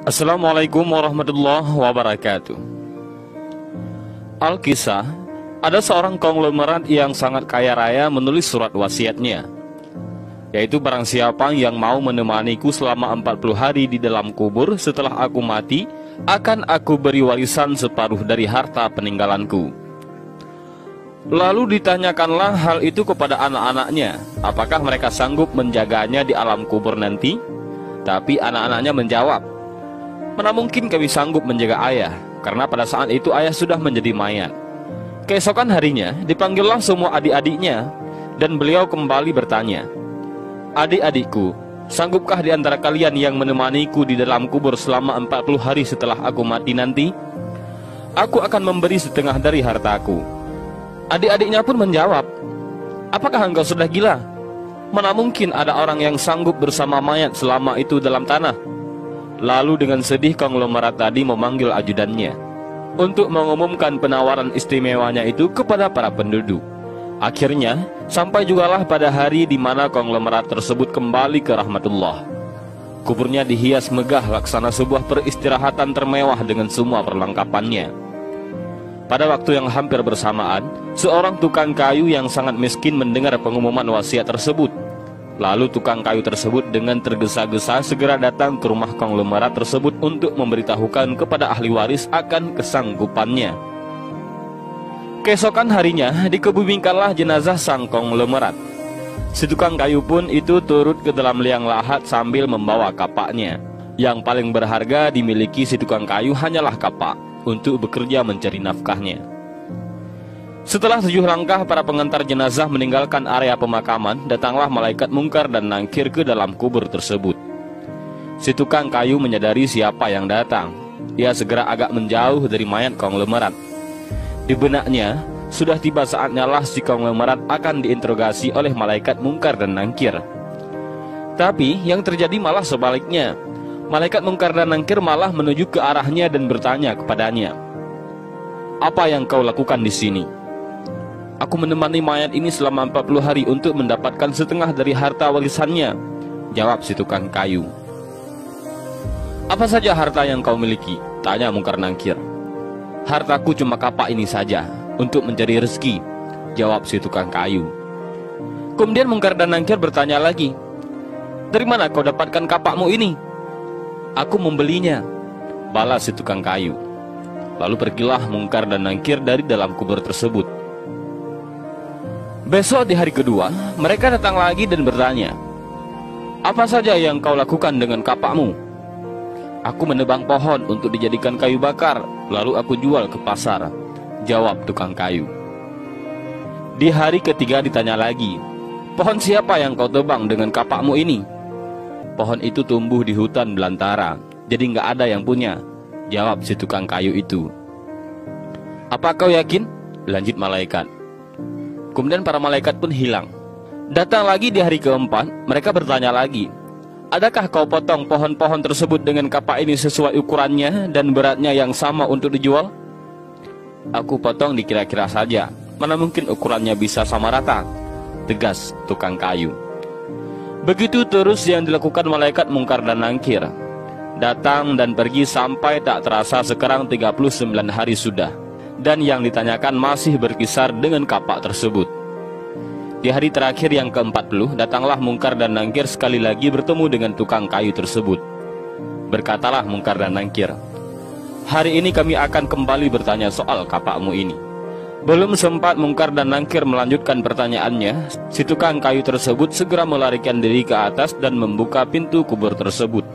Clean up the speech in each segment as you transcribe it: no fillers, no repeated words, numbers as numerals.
Assalamualaikum warahmatullahi wabarakatuh. Al-Kisah, ada seorang konglomerat yang sangat kaya raya menulis surat wasiatnya, yaitu barang siapa yang mau menemaniku selama 40 hari di dalam kubur setelah aku mati, akan aku beri warisan separuh dari harta peninggalanku. Lalu ditanyakanlah hal itu kepada anak-anaknya, apakah mereka sanggup menjaganya di alam kubur nanti? Tapi anak-anaknya menjawab, "Mana mungkin kami sanggup menjaga ayah, karena pada saat itu ayah sudah menjadi mayat." Keesokan harinya dipanggillah semua adik-adiknya, dan beliau kembali bertanya, "Adik-adikku, sanggupkah di antara kalian yang menemaniku di dalam kubur selama 40 hari setelah aku mati nanti? Aku akan memberi setengah dari hartaku." Adik-adiknya pun menjawab, "Apakah engkau sudah gila? Mana mungkin ada orang yang sanggup bersama mayat selama itu dalam tanah?" Lalu dengan sedih konglomerat tadi memanggil ajudannya untuk mengumumkan penawaran istimewanya itu kepada para penduduk. Akhirnya sampai jugalah pada hari di mana konglomerat tersebut kembali ke rahmatullah. Kuburnya dihias megah laksana sebuah peristirahatan termewah dengan semua perlengkapannya. Pada waktu yang hampir bersamaan, seorang tukang kayu yang sangat miskin mendengar pengumuman wasiat tersebut. Lalu tukang kayu tersebut dengan tergesa-gesa segera datang ke rumah konglomerat tersebut untuk memberitahukan kepada ahli waris akan kesanggupannya. Keesokan harinya dikebumikanlah jenazah sang konglomerat. Si tukang kayu pun itu turut ke dalam liang lahat sambil membawa kapaknya. Yang paling berharga dimiliki si tukang kayu hanyalah kapak untuk bekerja mencari nafkahnya. Setelah 7 langkah para pengantar jenazah meninggalkan area pemakaman, datanglah malaikat mungkar dan nangkir ke dalam kubur tersebut. Si tukang kayu menyadari siapa yang datang. Ia segera agak menjauh dari mayat konglomerat. Di benaknya, sudah tiba saatnya lah si konglomerat akan diinterogasi oleh malaikat mungkar dan nangkir. Tapi yang terjadi malah sebaliknya. Malaikat mungkar dan nangkir malah menuju ke arahnya dan bertanya kepadanya, "Apa yang kau lakukan di sini?" "Aku menemani mayat ini selama 40 hari untuk mendapatkan setengah dari harta warisannya," jawab si tukang kayu. "Apa saja harta yang kau miliki?" tanya mungkar nangkir. "Hartaku cuma kapak ini saja, untuk mencari rezeki," jawab si tukang kayu. Kemudian mungkar dan nangkir bertanya lagi, "Dari mana kau dapatkan kapakmu ini?" "Aku membelinya," balas si tukang kayu. Lalu pergilah mungkar dan nangkir dari dalam kubur tersebut. Besok di hari kedua, mereka datang lagi dan bertanya, "Apa saja yang kau lakukan dengan kapakmu?" "Aku menebang pohon untuk dijadikan kayu bakar, lalu aku jual ke pasar," jawab tukang kayu. Di hari ketiga ditanya lagi, "Pohon siapa yang kau tebang dengan kapakmu ini?" "Pohon itu tumbuh di hutan belantara, jadi nggak ada yang punya," jawab si tukang kayu itu. "Apa kau yakin?" lanjut malaikat. Kemudian para malaikat pun hilang. Datang lagi di hari keempat, mereka bertanya lagi, "Adakah kau potong pohon-pohon tersebut dengan kapak ini sesuai ukurannya dan beratnya yang sama untuk dijual?" "Aku potong dikira-kira saja, mana mungkin ukurannya bisa sama rata," tegas tukang kayu. Begitu terus yang dilakukan malaikat mungkar dan nangkir. Datang dan pergi sampai tak terasa sekarang 39 hari sudah. Dan yang ditanyakan masih berkisar dengan kapak tersebut. Di hari terakhir yang ke-40, datanglah mungkar dan nangkir sekali lagi bertemu dengan tukang kayu tersebut. Berkatalah mungkar dan nangkir, "Hari ini kami akan kembali bertanya soal kapakmu ini." Belum sempat mungkar dan nangkir melanjutkan pertanyaannya, si tukang kayu tersebut segera melarikan diri ke atas dan membuka pintu kubur tersebut.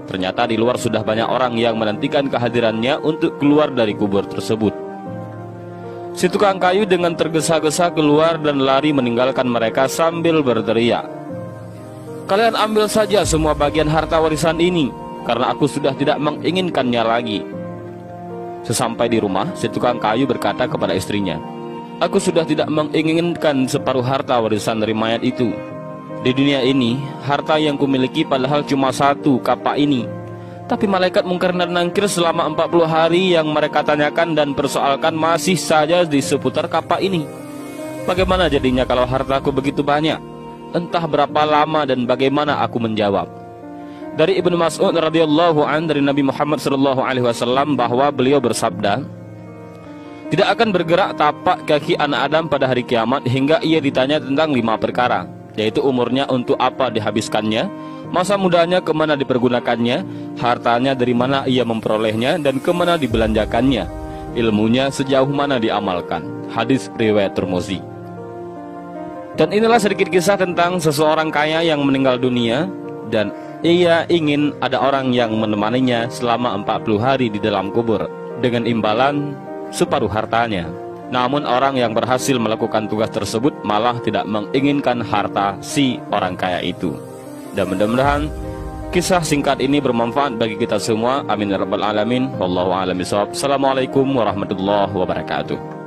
Ternyata di luar sudah banyak orang yang menantikan kehadirannya untuk keluar dari kubur tersebut. Si tukang kayu dengan tergesa-gesa keluar dan lari meninggalkan mereka sambil berteriak, "Kalian ambil saja semua bagian harta warisan ini, karena aku sudah tidak menginginkannya lagi." Sesampai di rumah, si tukang kayu berkata kepada istrinya, "Aku sudah tidak menginginkan separuh harta warisan dari mayat itu. Di dunia ini, harta yang kumiliki padahal cuma satu, kapak ini. Tapi malaikat mungkar dan nangkir selama 40 hari yang mereka tanyakan dan persoalkan masih saja di seputar kapak ini. Bagaimana jadinya kalau hartaku begitu banyak? Entah berapa lama dan bagaimana aku menjawab." Dari Ibnu Mas'ud radhiyallahu an dari Nabi Muhammad sallallahu alaihi wasallam bahwa beliau bersabda, tidak akan bergerak tapak kaki anak Adam pada hari kiamat hingga ia ditanya tentang 5 perkara, yaitu umurnya untuk apa dihabiskannya, masa mudanya kemana dipergunakannya, hartanya dari mana ia memperolehnya dan kemana dibelanjakannya, ilmunya sejauh mana diamalkan. Hadis riwayat Tirmizi. Dan inilah sedikit kisah tentang seseorang kaya yang meninggal dunia dan ia ingin ada orang yang menemaninya selama 40 hari di dalam kubur dengan imbalan separuh hartanya. Namun orang yang berhasil melakukan tugas tersebut malah tidak menginginkan harta si orang kaya itu. Dan mudah-mudahan kisah singkat ini bermanfaat bagi kita semua. Amin ya rabbal alamin. Wallahu a'lam bishawab. Assalamualaikum warahmatullahi wabarakatuh.